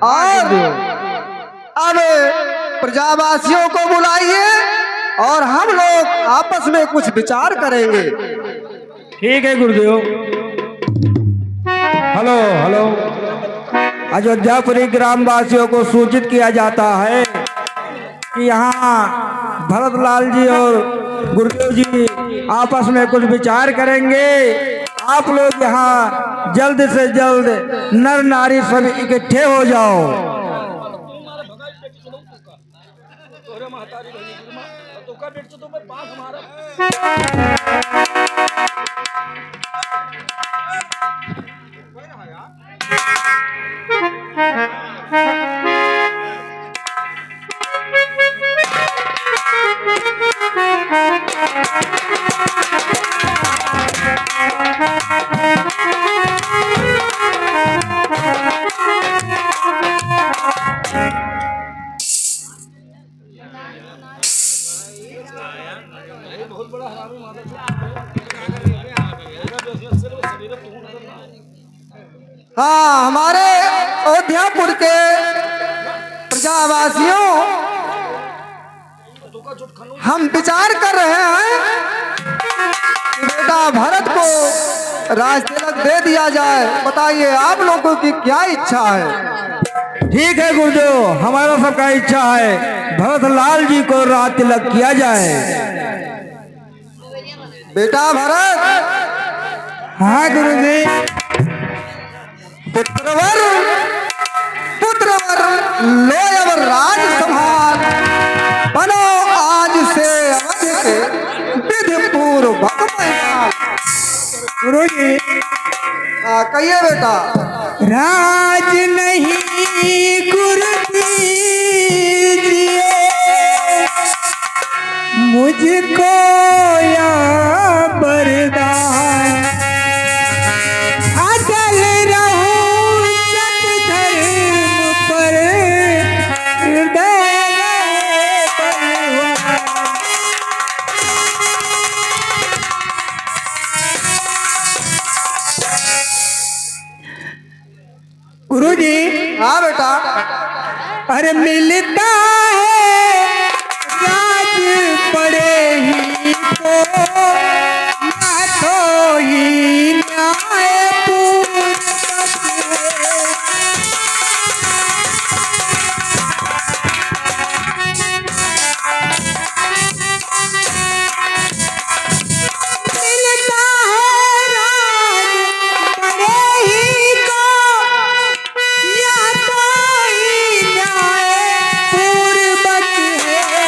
और अब प्रजावासियों को बुलाइए और हम लोग आपस में कुछ विचार करेंगे। ठीक है गुरुदेव। Hello hello. अयोध्यापुरी ग्रामवासियों को सूचित किया जाता है कि यहाँ भरतलाल जी और गुरुदेव जी आपस में कुछ विचार करेंगे। आप लोग यहाँ जल्द से जल्द नर नारी सब इकट्ठे हो जाओ। हाँ, हमारे अयोध्यापुर के प्रजावासियों, हम विचार कर रहे हैं कि बेटा भरत को राज तिलक दे दिया जाए। बताइए आप लोगों की क्या इच्छा है? ठीक है गुरुदेव, हमारा सबका इच्छा है भरतलाल जी को राज तिलक किया जाए। बेटा भरत। हाँ गुरुदेव। पुत्रवर पुत्रवर लो अब राज संभाल, बनो आज से अवध के विधि पूर्वक महिमा। गुरु जी कहिए बेटा। राज नहीं गुरु दीजिए मुझको या वरदान, अचल रहूं सत धर्म पर हृदय बलवान। गुरु जी। हाँ बेटा। अरे मिलता है राज पड़े ही तो ना तो ही न्याय पूर्वक मिलता है राज पड़े ही तो या तो ही न्याय पूर्वक है।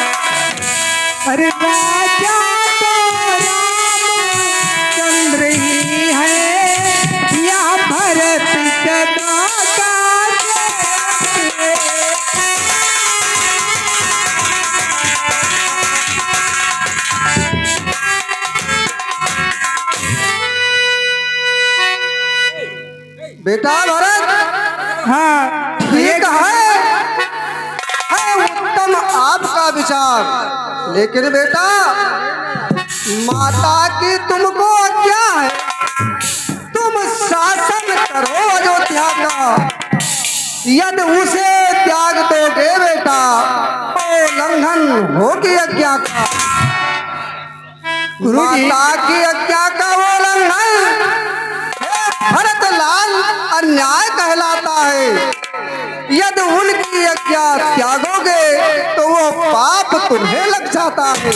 अरे राजा तो रामचंद्र ही है या भरत सदा का है। बेटा भरत। हाँ ठीक है उत्तम आपका विचार, लेकिन बेटा माता की तुमको क्या है? तुम शासन करो अयोध्या का। यदि उसे त्याग दोगे बेटा तो उल्लंघन होगी आज्ञा का। माता की आज्ञा का उल्लंघन भरतलाल अन्याय कहलाता है। यदि उनकी आज्ञा त्यागोगे तो वो पाप तुम्हें लग जाता है।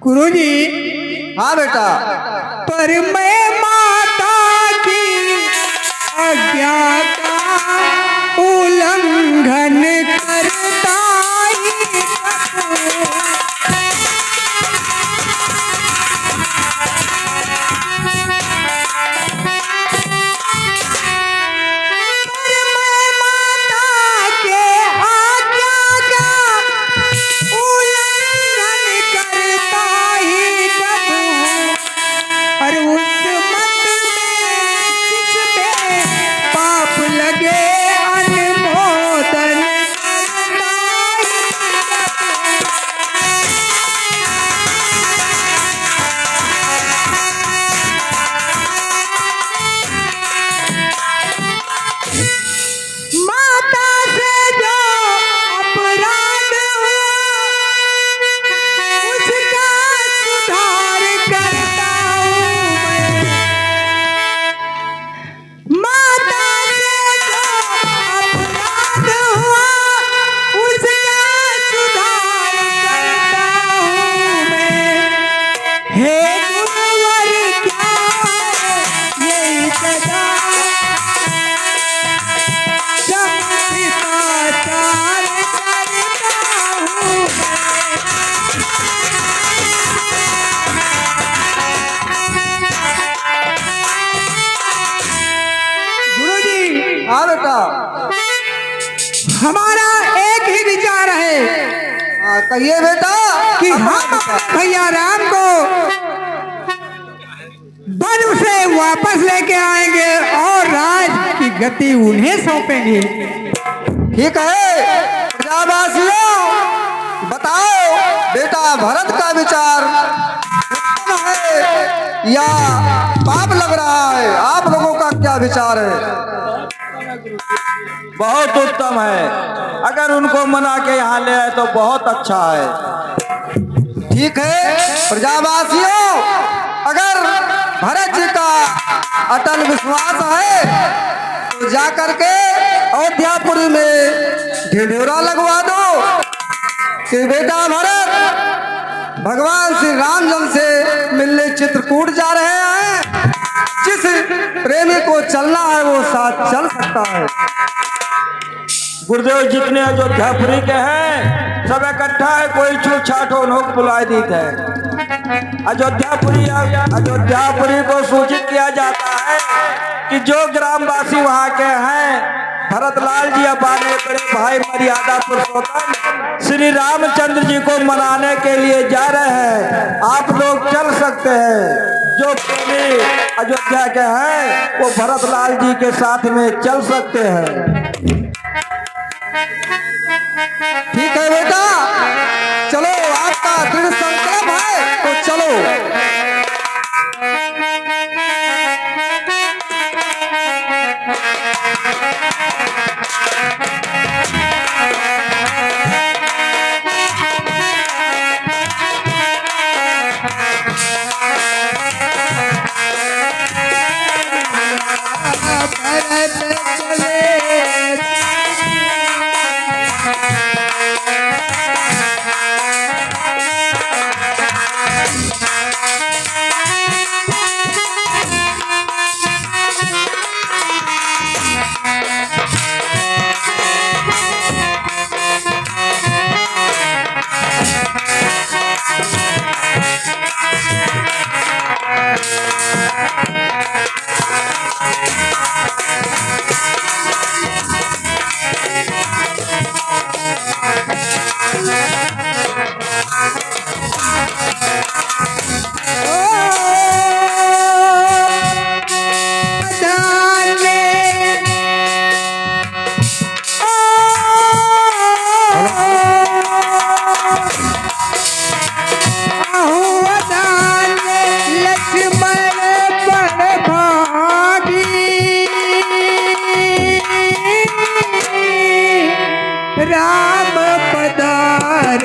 गुरुजी। हाँ बेटा। पर मैं माता की आज्ञा का उल्लंघन करता ही पाप हमारा एक ही विचार है कहिए बेटा कि हम भैया राम को वन से वापस लेके आएंगे और राज की गति उन्हें सौंपेंगे। ठीक है प्रजावासियों, बताओ बेटा भरत का विचार उत्तम है या पाप लग रहा है? आप लोगों का क्या विचार है? बहुत उत्तम है। अगर उनको मना के यहाँ ले आए तो बहुत अच्छा है। ठीक है प्रजावासियों, अगर भरत जी का अटल विश्वास है तो जाकर के अयोध्यापुरी में ढिढोरा लगवा दो कि बेटा भरत भगवान श्री रामचंद्र से मिलने चित्रकूट जा रहे हैं। जिस प्रेमी को चलना है वो साथ चल सकता है। गुरुदेव जितने अयोध्यापुरी के हैं सब इकट्ठा है, कोई छूट छाट हो नोक बुलाई दी है। अयोध्यापुरी को सूचित किया जाता है कि जो ग्रामवासी वहाँ के हैं भरतलाल जी अपने बड़े भाई मर्यादा पुरुषोत्तम श्री रामचंद्र जी को मनाने के लिए जा रहे हैं। आप लोग चल सकते हैं। जो प्रेमी अयोध्या के हैं वो भरतलाल जी के साथ में चल सकते हैं। ठीक है बेटा, चलो आपका दृढ़ संकल्प है तो चलो। राम पदार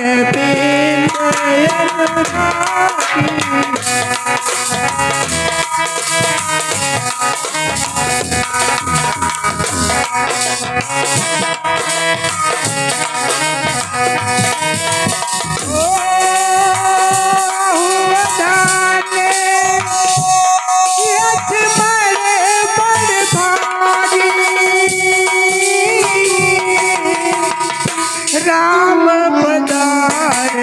राम पदार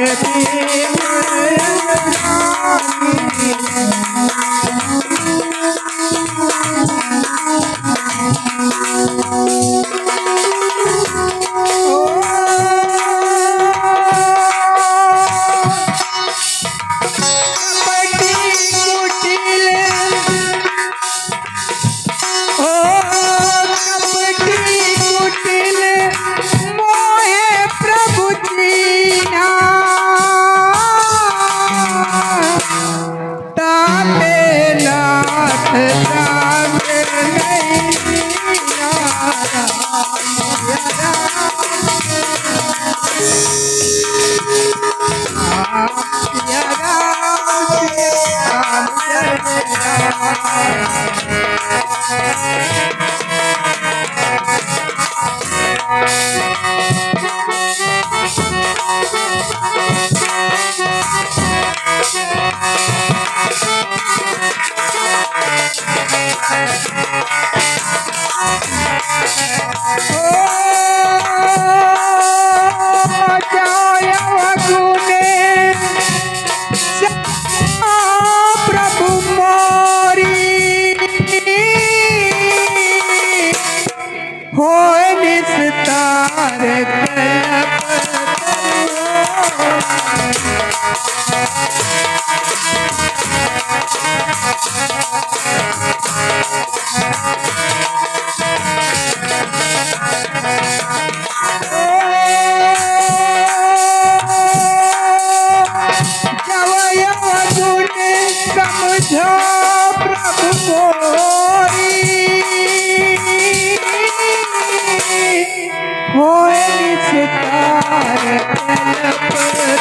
Oh निस्तार कल्प समझो प्रभु मोरी होए निस्तार कल्प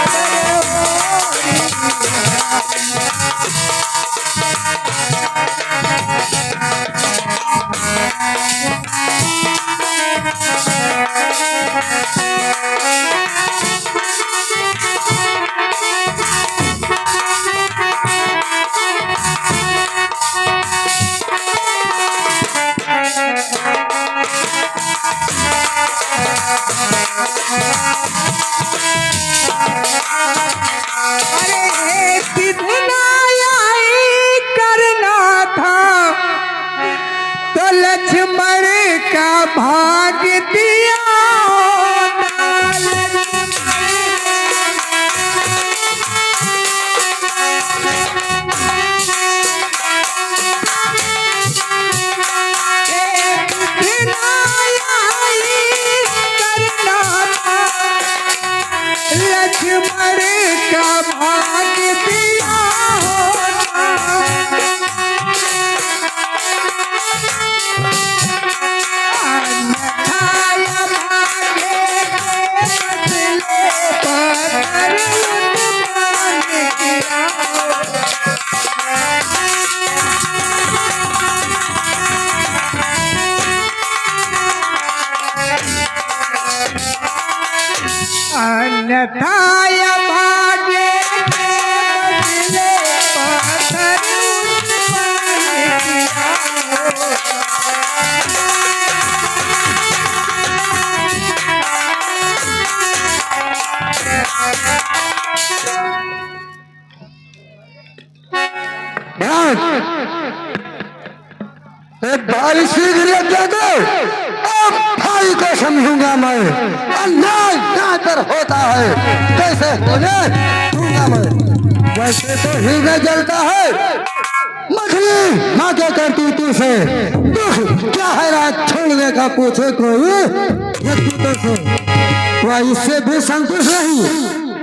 लक्ष्मण का भाग दिया लक्ष्मण का भाग दिया अन्यथाय भागे बदले पत्थर उत्पन्न किया भाई शीघ्र लग दो, अब भाई को समझूंगा मैं। अन्याय यहाँ पर होता है, कैसे होने दूंगा मैं। वैसे तो हृदय जलता है, मछली माँ क्या करती तू से दुख क्या है रात छोड़ने का पूछे कोई ये तू से वह इससे भी संतुष्ट नहीं,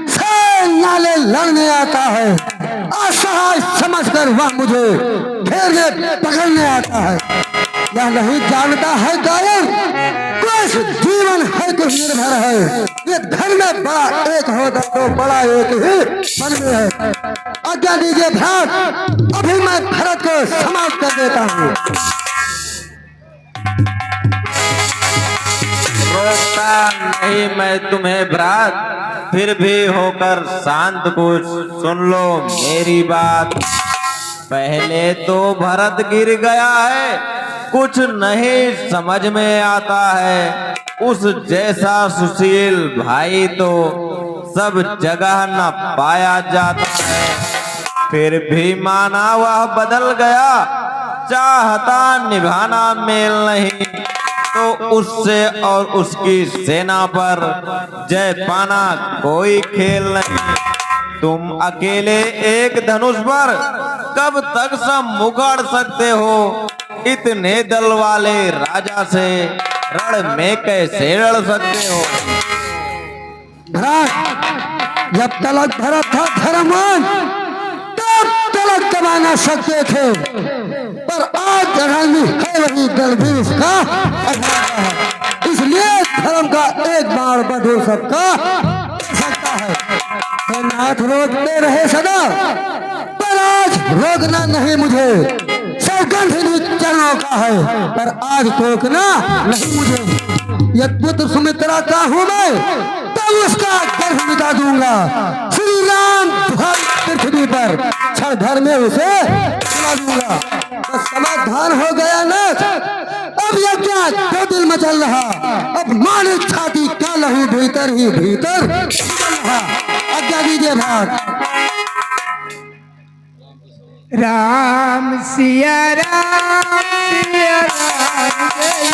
से नाले लड़ने आता है, असहाय समझकर वह मुझे घेरने पकड़ने आता है। यह नहीं जानता है गायन कुछ जीवन है कुछ निर्भर है, ये धर्म में बड़ा एक होता तो बड़ा एक ही मन में है। आज्ञा दीजिए भ्रात, अभी मैं भरत को समाप्त कर देता हूँ। रोकता नहीं मैं तुम्हें भ्रात, फिर भी होकर शांत कुछ सुन लो मेरी बात। पहले तो भरत गिर गया है, कुछ नहीं समझ में आता है, उस जैसा सुशील भाई तो सब जगह न पाया जाता है। फिर भी माना वह बदल गया, चाहता निभाना मेल नहीं, तो उससे और उसकी सेना पर जय पाना कोई खेल नहीं। तुम अकेले एक धनुष पर कब तक सब मुखड़ सकते हो, इतने दल वाले राजा से रण में कैसे लड़ सकते हो। भरत जब तलक भरत था धर्मवान तब तलक दबा न सकते थे, पर आज जगह में है वही दल भी उसका अखाड़ा है, इसलिए धर्म का एक बार बधू सबका सकता है। तो नाथ रोकते रहे सदा, पर आज रोकना नहीं मुझे, सौगंध चरणों का है, पर आज रोकना नहीं मुझे। यह पुत्र सुमित्रा का हूँ मैं, तब उसका गर्भ मिटा दूंगा। श्री राम पृथ्वी पर क्षण भर में उसे सुना दूंगा। तो समाधान हो गया नाथ, अब यह क्या दो दिल मचल रहा, अब मानिक छाती का लहू भीतर ही भीतर चल रहा। आज्ञा दीजिए भाग। राम सिया राम सिया राम जय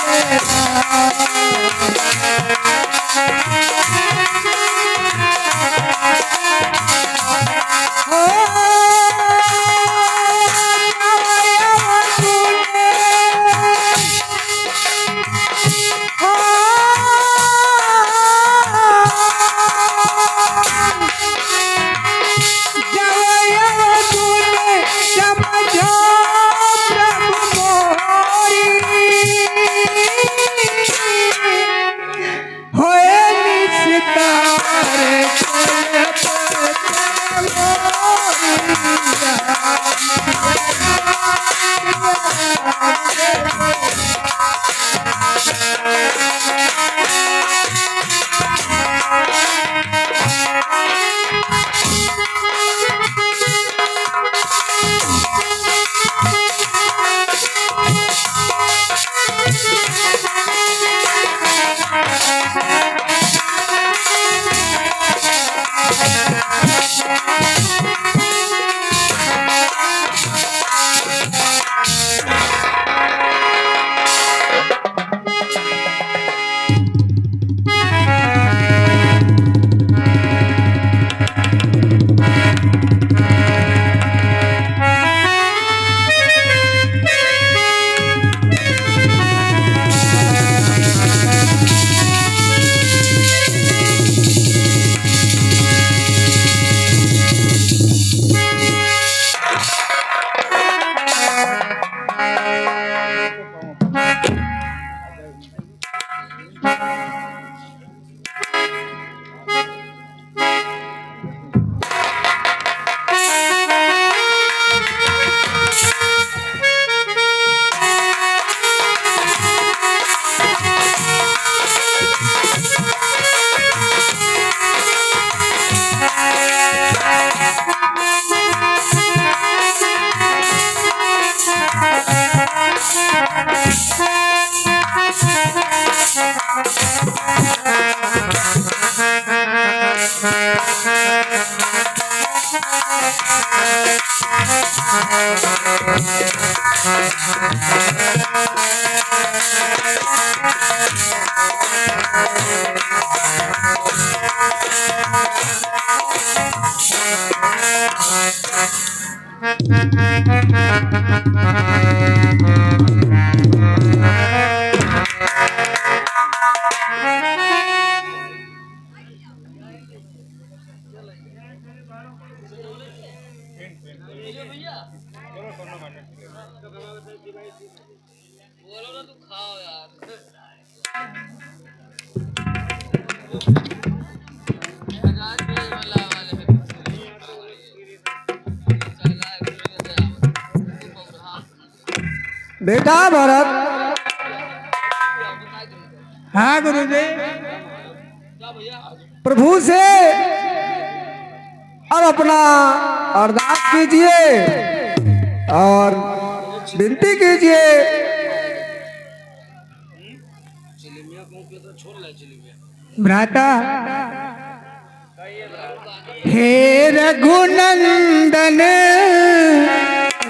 बेटा भरत, हाँ गुरुजी। प्रभु से अब अपना अरदास कीजिए और विनती कीजिए। भ्राता, हे रघुनंदन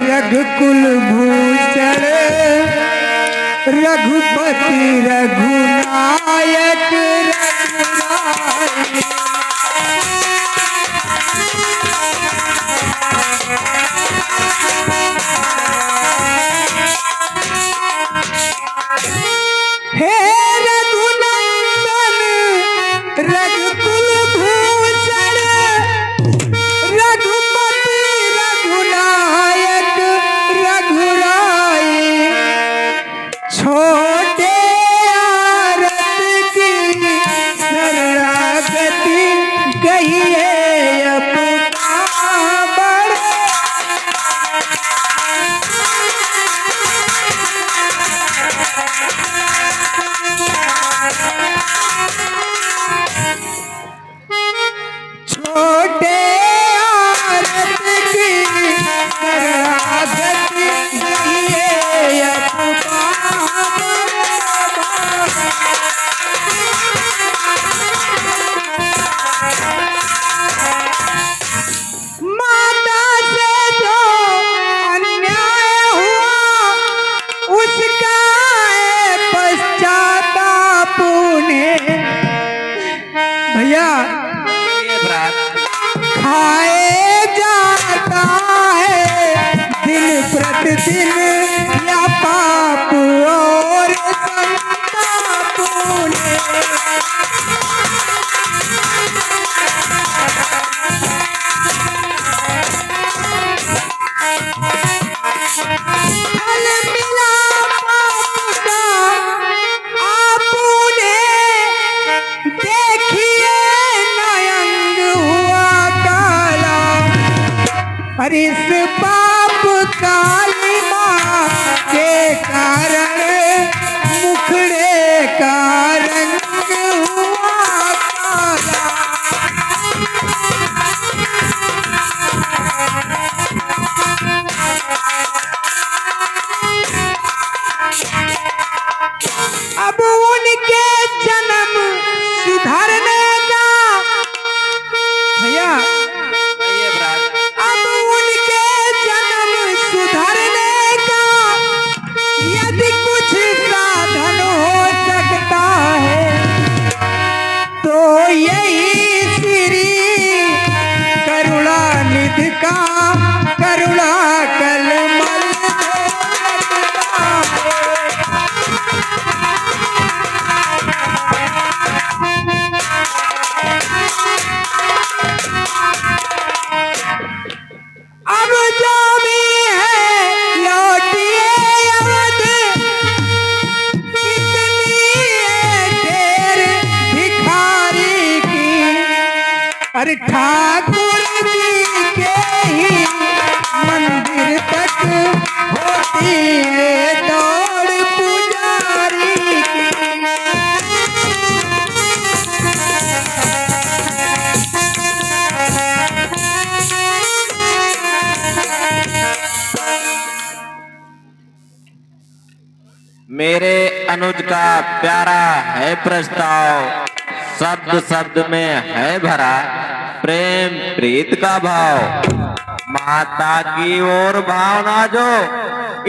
रघुकुल भूषण रघुपति रघुनायक रघुराय। हे रघुनंदन रघुकुल भूषण रघुपति रघुनायक रघुराई। छोटे आरत दिन या पाप और संताप ने फल मिला पाप का आपने देखिए नयंग हुआ काला। अरे इस पाप कालिमा के कारण मुखड़े का रंग हुआ काला। अब उनके जन्म सुधरने का भैया, अब उनके जन्म सुधरने का यदि कुछ साधन हो सकता है तो यही श्री करुणानिधि का करुणा कलमल लगता है। अब जो भी है लौटिए अवध, कितनी है देर भिखारी की। अरे ठाकुर जी के ही मंदिर तक होती है दौड़ पुजारी की। मेरे अनुज का प्यारा है प्रस्ताव, शब्द शब्द में है भरा प्रेम प्रीत का भाव। माता की ओर भावना जो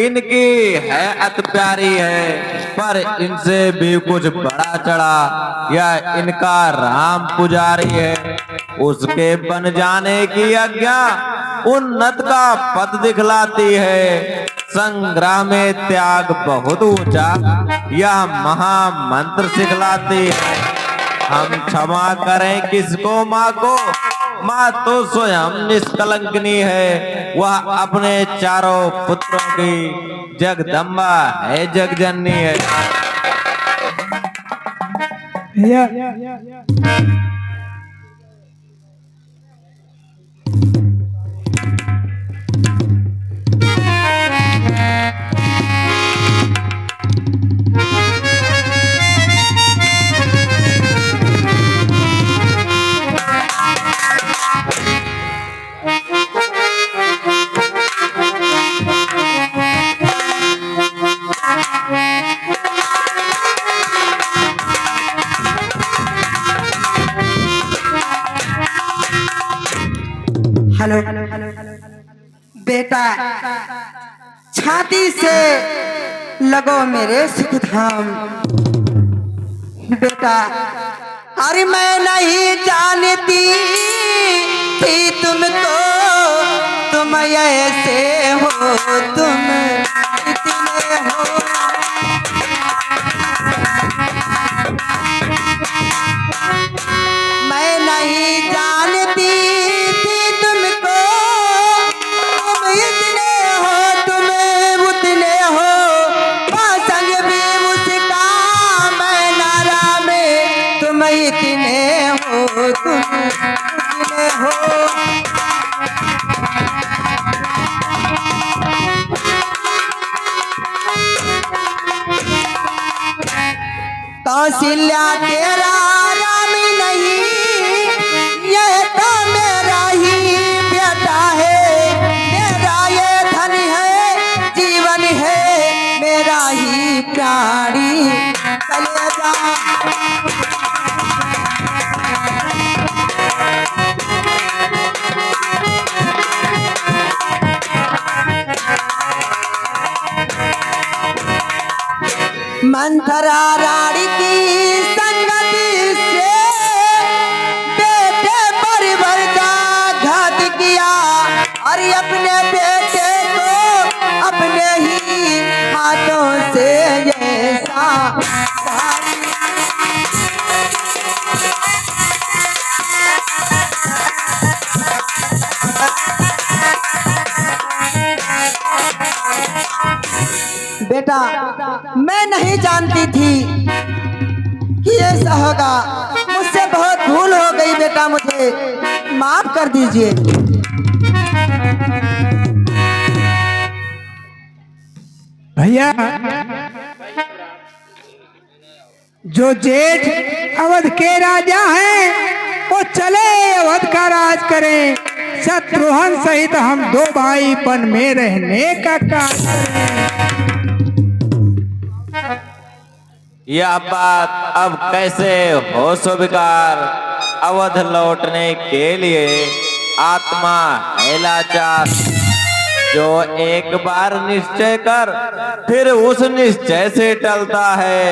इनकी है अति प्यारी है, पर इनसे भी कुछ बड़ा चढ़ा यह इनका राम पुजारी है। उसके बन जाने की आज्ञा उन्नत का पद दिखलाती है। संग्राम में त्याग बहुत ऊंचा यह महामंत्र सिखलाती है। हम क्षमा करें किसको माँ को, माँ तो स्वयं निष्कलंकनी है। वह अपने चारों पुत्रों की जगदम्बा है, जगजननी है। हेलो बेटा, छाती से लगो मेरे सुख धाम। बेटा अरे मैं नहीं जानती थी तुमको, तुम ऐसे हो, तुम इतने हो। मैं नहीं जानती थी तुमको, तुम इतने हो, तुम उतने हो। संग भी मुस्का मैं नारा में, तुम इतने हो, तुम इतने हो। कौशल्या तेरा राम नहीं, ये तो मेरा ही बेटा है। मेरा ये धन है, जीवन है, मेरा ही प्राणी कलेजा। मंथरा रानी की संगति से बेटे परिवार का घात किया, और अपने बेटे को अपने मैं नहीं जानती थी कि ऐसा होगा। मुझसे बहुत भूल हो गई बेटा, मुझे माफ कर दीजिए। भैया, जो जेठ अवध के राजा हैं वो चले अवध का राज करें, शत्रुघ्न सहित हम दो भाई वन में रहने का कार्य करें। यह बात अब कैसे हो स्वीकार? अवध लौटने के लिए आत्मा है लाचार। जो एक बार निश्चय कर फिर उस निश्चय से टलता है,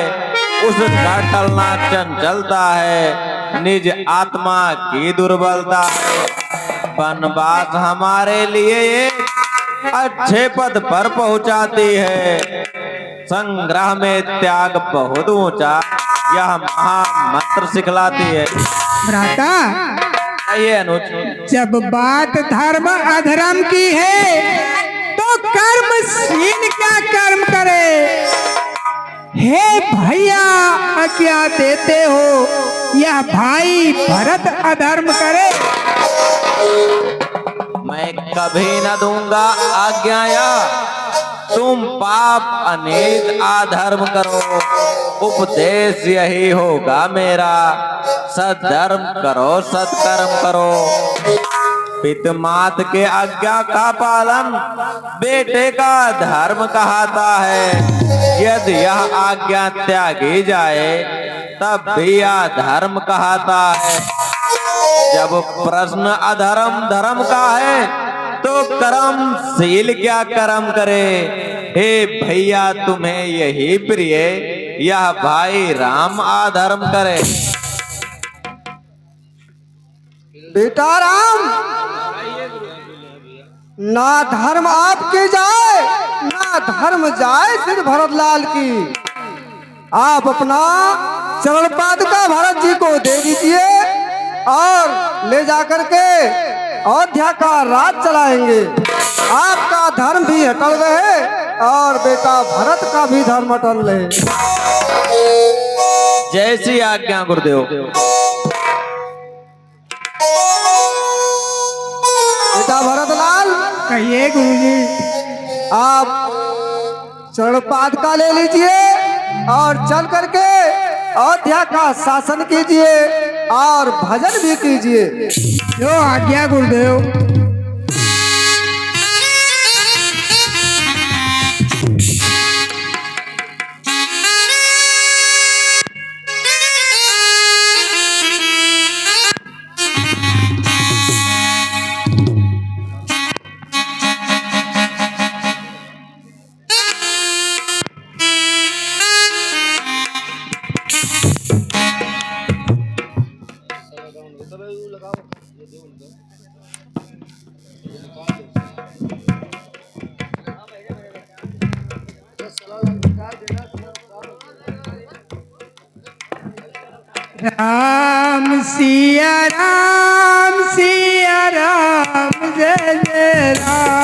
उसका टलना चंचलता है, निज आत्मा की दुर्बलता है। वनवास हमारे लिए एक अच्छे पद पर पहुंचाती है, संग्रह में त्याग बहुत ऊंचा यह महामंत्र सिखलाती है। भ्राता, ये अनुज, जब बात धर्म अधर्म की है तो कर्मशील क्या कर्म करे। हे भैया, क्या देते हो यह भाई भरत अधर्म करे। मैं कभी न दूंगा आज्ञा या तुम पाप अनित अधर्म करो। उपदेश यही होगा मेरा, सद्धर्म करो सत्कर्म करो। पिता मात के आज्ञा का पालन बेटे का धर्म कहता है। यदि यह आज्ञा त्यागी जाए तब भी यह धर्म कहता है। जब प्रश्न अधर्म धर्म का है तो कर्मशील क्या कर्म करे। हे भैया, तुम्हें यही प्रिय यह भाई राम अधर्म करे। बेटा राम, ना धर्म आपकी जाए ना धर्म जाए सिर्फ भरतलाल की। आप अपना चरण पादुका भरत जी को दे दीजिए और ले जाकर के अयोध्या का राज चलाएंगे। आपका धर्म भी अटल रहे और बेटा भरत का भी धर्म अटल रहे। जैसी आज्ञा गुरुदेव। बेटा भरतलाल, कहिए गुरुजी। आप चरण पादुका ले लीजिए और चल करके अयोध्या का शासन कीजिए और भजन भी कीजिए। जो आज्ञा गुरुदेव। राम सिया राम जय जय राम।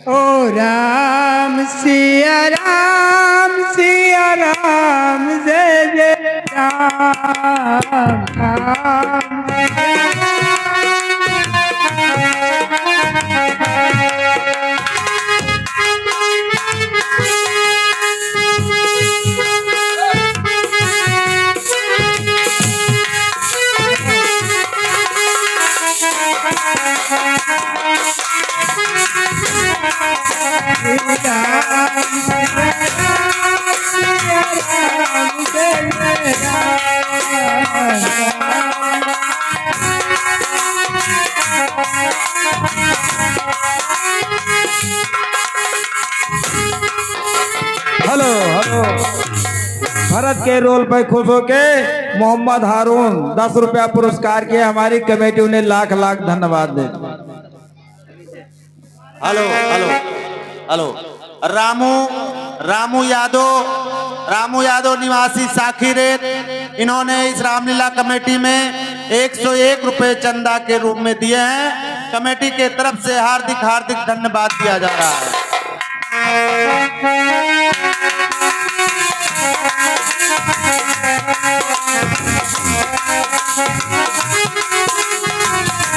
ओ राम सिया राम जय जय राम। राम भरत के रोल पर खुश होके मोहम्मद हारून 10 रुपया पुरस्कार किए। हमारी कमेटी उन्हें लाख लाख धन्यवाद दे। Hello hello hello Ramu Yadav निवासी साखीरेत, इन्होंने इस रामलीला कमेटी में 101 रुपए चंदा के रूप में दिए हैं। कमेटी के तरफ से हार्दिक धन्यवाद दिया जा रहा है।